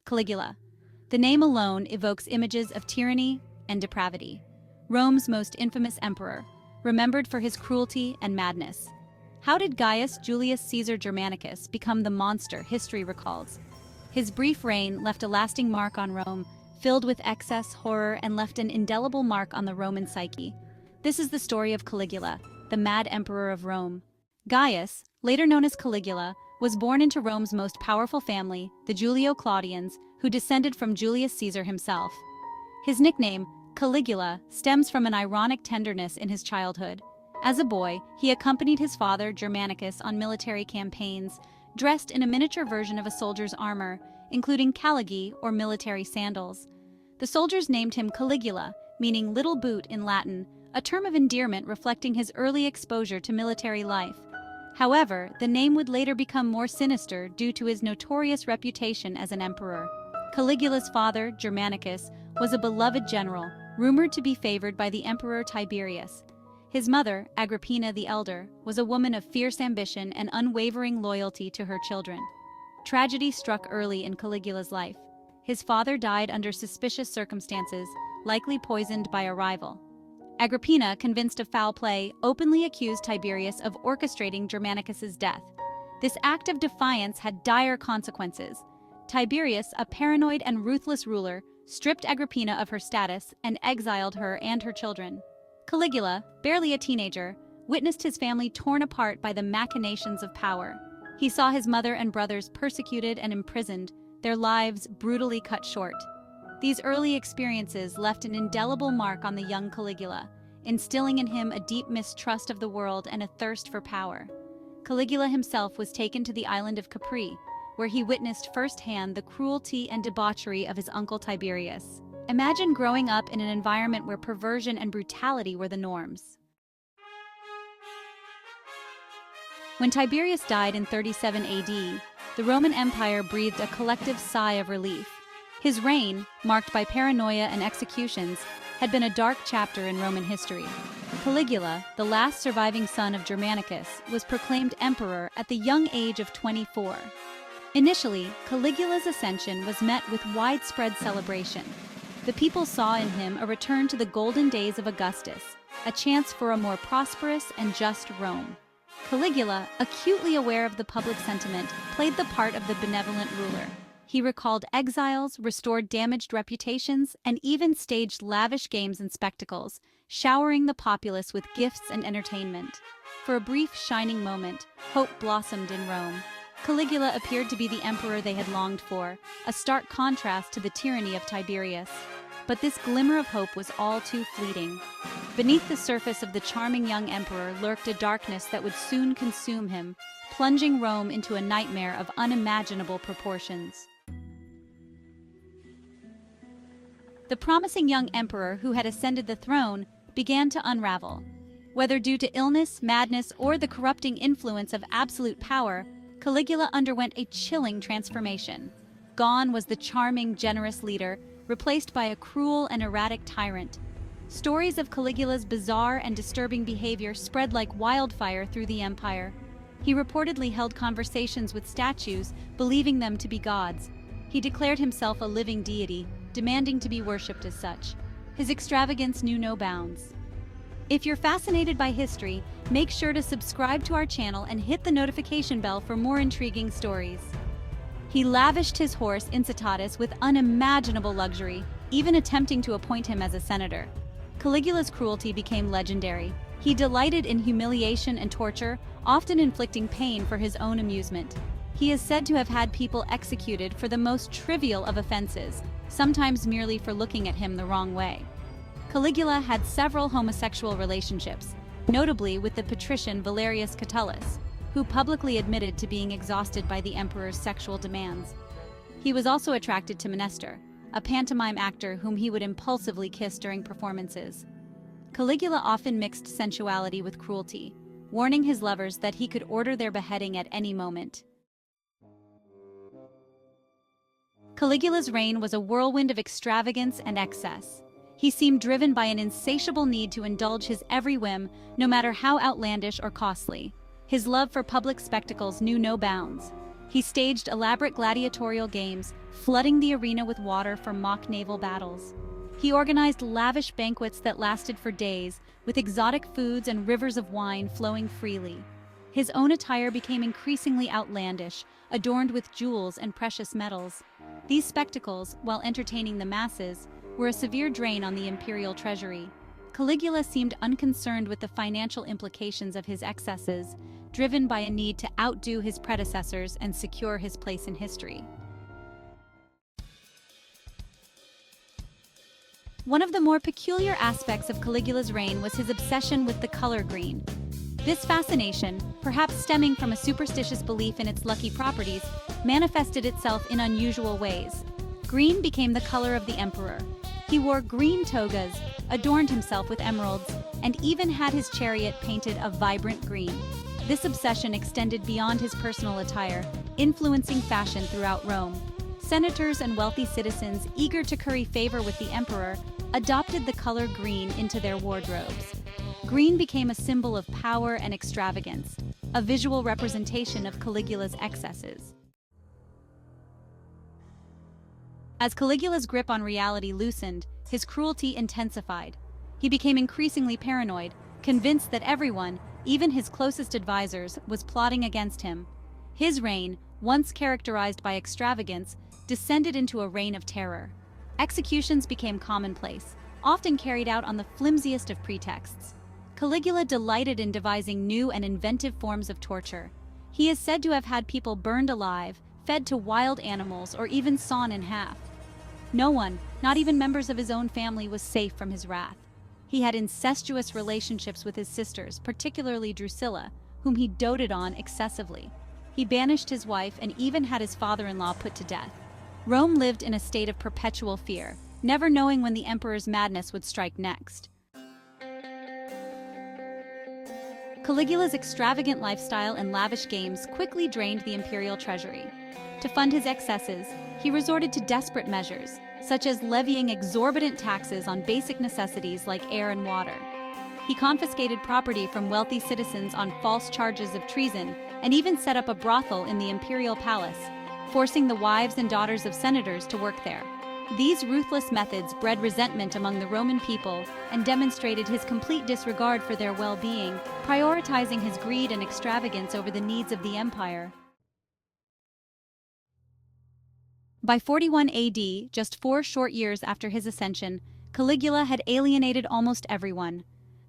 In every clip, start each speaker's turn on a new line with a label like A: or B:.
A: Caligula. The name alone evokes images of tyranny and depravity. Rome's most infamous emperor, remembered for his cruelty and madness. How did Gaius Julius Caesar Germanicus become the monster history recalls? His brief reign left a lasting mark on Rome, filled with excess, horror, and left an indelible mark on the Roman psyche. This is the story of Caligula, the mad emperor of Rome. Gaius, later known as Caligula, was born into Rome's most powerful family, the Julio-Claudians, who descended from Julius Caesar himself. His nickname, Caligula, stems from an ironic tenderness in his childhood. As a boy, he accompanied his father, Germanicus, on military campaigns, dressed in a miniature version of a soldier's armor, including caligae or military sandals. The soldiers named him Caligula, meaning little boot in Latin, a term of endearment reflecting his early exposure to military life. However, the name would later become more sinister due to his notorious reputation as an emperor. Caligula's father, Germanicus, was a beloved general, rumored to be favored by the emperor Tiberius. His mother, Agrippina the Elder, was a woman of fierce ambition and unwavering loyalty to her children. Tragedy struck early in Caligula's life. His father died under suspicious circumstances, likely poisoned by a rival. Agrippina, convinced of foul play, openly accused Tiberius of orchestrating Germanicus's death. This act of defiance had dire consequences. Tiberius, a paranoid and ruthless ruler, stripped Agrippina of her status and exiled her and her children. Caligula, barely a teenager, witnessed his family torn apart by the machinations of power. He saw his mother and brothers persecuted and imprisoned, their lives brutally cut short. These early experiences left an indelible mark on the young Caligula, instilling in him a deep mistrust of the world and a thirst for power. Caligula himself was taken to the island of Capri, where he witnessed firsthand the cruelty and debauchery of his uncle Tiberius. Imagine growing up in an environment where perversion and brutality were the norms. When Tiberius died in 37 AD, the Roman Empire breathed a collective sigh of relief. His reign, marked by paranoia and executions, had been a dark chapter in Roman history. Caligula, the last surviving son of Germanicus, was proclaimed emperor at the young age of 24. Initially, Caligula's ascension was met with widespread celebration. The people saw in him a return to the golden days of Augustus, a chance for a more prosperous and just Rome. Caligula, acutely aware of the public sentiment, played the part of the benevolent ruler. He recalled exiles, restored damaged reputations, and even staged lavish games and spectacles, showering the populace with gifts and entertainment. For a brief, shining moment, hope blossomed in Rome. Caligula appeared to be the emperor they had longed for, a stark contrast to the tyranny of Tiberius. But this glimmer of hope was all too fleeting. Beneath the surface of the charming young emperor lurked a darkness that would soon consume him, plunging Rome into a nightmare of unimaginable proportions. The promising young emperor who had ascended the throne began to unravel. Whether due to illness, madness, or the corrupting influence of absolute power, Caligula underwent a chilling transformation. Gone was the charming, generous leader, replaced by a cruel and erratic tyrant. Stories of Caligula's bizarre and disturbing behavior spread like wildfire through the empire. He reportedly held conversations with statues, believing them to be gods. He declared himself a living deity, demanding to be worshipped as such. His extravagance knew no bounds. If you're fascinated by history, make sure to subscribe to our channel and hit the notification bell for more intriguing stories. He lavished his horse Incitatus with unimaginable luxury, even attempting to appoint him as a senator. Caligula's cruelty became legendary. He delighted in humiliation and torture, often inflicting pain for his own amusement. He is said to have had people executed for the most trivial of offenses, sometimes merely for looking at him the wrong way. Caligula had several homosexual relationships, notably with the patrician Valerius Catullus, who publicly admitted to being exhausted by the emperor's sexual demands. He was also attracted to Mnestor, a pantomime actor whom he would impulsively kiss during performances. Caligula often mixed sensuality with cruelty, warning his lovers that he could order their beheading at any moment. Caligula's reign was a whirlwind of extravagance and excess. He seemed driven by an insatiable need to indulge his every whim, no matter how outlandish or costly. His love for public spectacles knew no bounds. He staged elaborate gladiatorial games, flooding the arena with water for mock naval battles. He organized lavish banquets that lasted for days, with exotic foods and rivers of wine flowing freely. His own attire became increasingly outlandish, adorned with jewels and precious metals. These spectacles, while entertaining the masses, were a severe drain on the imperial treasury. Caligula seemed unconcerned with the financial implications of his excesses, driven by a need to outdo his predecessors and secure his place in history. One of the more peculiar aspects of Caligula's reign was his obsession with the color green. This fascination, perhaps stemming from a superstitious belief in its lucky properties, manifested itself in unusual ways. Green became the color of the emperor. He wore green togas, adorned himself with emeralds, and even had his chariot painted a vibrant green. This obsession extended beyond his personal attire, influencing fashion throughout Rome. Senators and wealthy citizens, eager to curry favor with the emperor, adopted the color green into their wardrobes. Green became a symbol of power and extravagance, a visual representation of Caligula's excesses. As Caligula's grip on reality loosened, his cruelty intensified. He became increasingly paranoid, convinced that everyone, even his closest advisors, was plotting against him. His reign, once characterized by extravagance, descended into a reign of terror. Executions became commonplace, often carried out on the flimsiest of pretexts. Caligula delighted in devising new and inventive forms of torture. He is said to have had people burned alive, fed to wild animals, or even sawn in half. No one, not even members of his own family, was safe from his wrath. He had incestuous relationships with his sisters, particularly Drusilla, whom he doted on excessively. He banished his wife and even had his father-in-law put to death. Rome lived in a state of perpetual fear, never knowing when the emperor's madness would strike next. Caligula's extravagant lifestyle and lavish games quickly drained the imperial treasury. To fund his excesses, he resorted to desperate measures, such as levying exorbitant taxes on basic necessities like air and water. He confiscated property from wealthy citizens on false charges of treason and even set up a brothel in the imperial palace, forcing the wives and daughters of senators to work there. These ruthless methods bred resentment among the Roman people and demonstrated his complete disregard for their well-being, prioritizing his greed and extravagance over the needs of the empire. By 41 AD, just 4 short years after his ascension, Caligula had alienated almost everyone.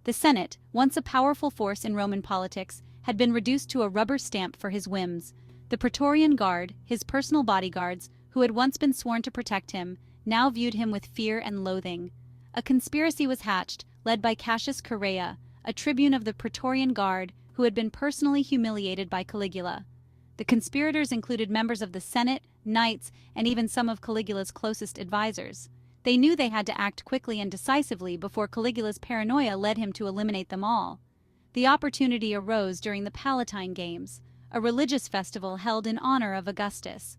A: The Senate, once a powerful force in Roman politics, had been reduced to a rubber stamp for his whims. The Praetorian Guard, his personal bodyguards, who had once been sworn to protect him, now viewed him with fear and loathing. A conspiracy was hatched, led by Cassius Correa, a tribune of the Praetorian Guard who had been personally humiliated by Caligula. The conspirators included members of the Senate, knights, and even some of Caligula's closest advisors. They knew they had to act quickly and decisively before Caligula's paranoia led him to eliminate them all. The opportunity arose during the Palatine Games, a religious festival held in honor of Augustus.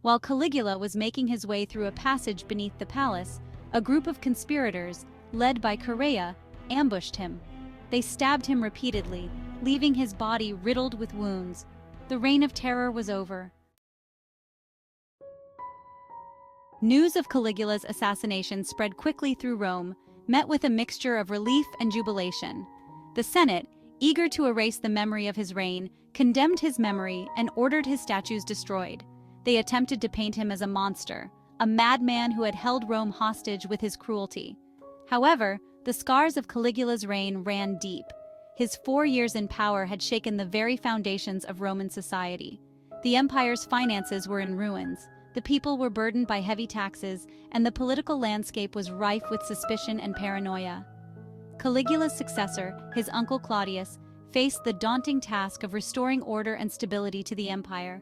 A: While Caligula was making his way through a passage beneath the palace, a group of conspirators, led by Correa, ambushed him. They stabbed him repeatedly, leaving his body riddled with wounds. The reign of terror was over. News of Caligula's assassination spread quickly through Rome, met with a mixture of relief and jubilation. The Senate, eager to erase the memory of his reign, condemned his memory and ordered his statues destroyed. They attempted to paint him as a monster, a madman who had held Rome hostage with his cruelty. However, the scars of Caligula's reign ran deep. His 4 years in power had shaken the very foundations of Roman society. The empire's finances were in ruins, the people were burdened by heavy taxes, and the political landscape was rife with suspicion and paranoia. Caligula's successor, his uncle Claudius, faced the daunting task of restoring order and stability to the empire.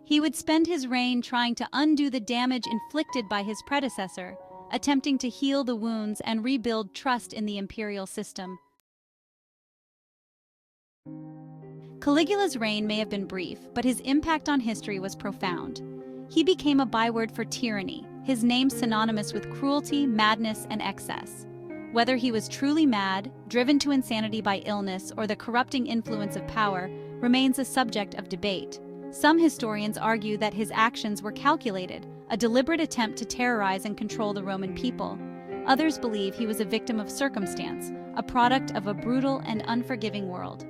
A: He would spend his reign trying to undo the damage inflicted by his predecessor, attempting to heal the wounds and rebuild trust in the imperial system. Caligula's reign may have been brief, but his impact on history was profound. He became a byword for tyranny, his name synonymous with cruelty, madness, and excess. Whether he was truly mad, driven to insanity by illness, or the corrupting influence of power, remains a subject of debate. Some historians argue that his actions were calculated, a deliberate attempt to terrorize and control the Roman people. Others believe he was a victim of circumstance, a product of a brutal and unforgiving world.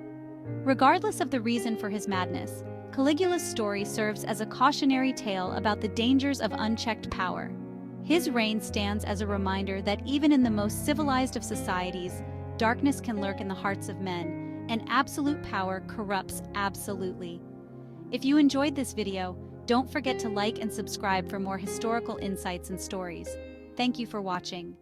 A: Regardless of the reason for his madness, Caligula's story serves as a cautionary tale about the dangers of unchecked power. His reign stands as a reminder that even in the most civilized of societies, darkness can lurk in the hearts of men, and absolute power corrupts absolutely. If you enjoyed this video, don't forget to like and subscribe for more historical insights and stories. Thank you for watching.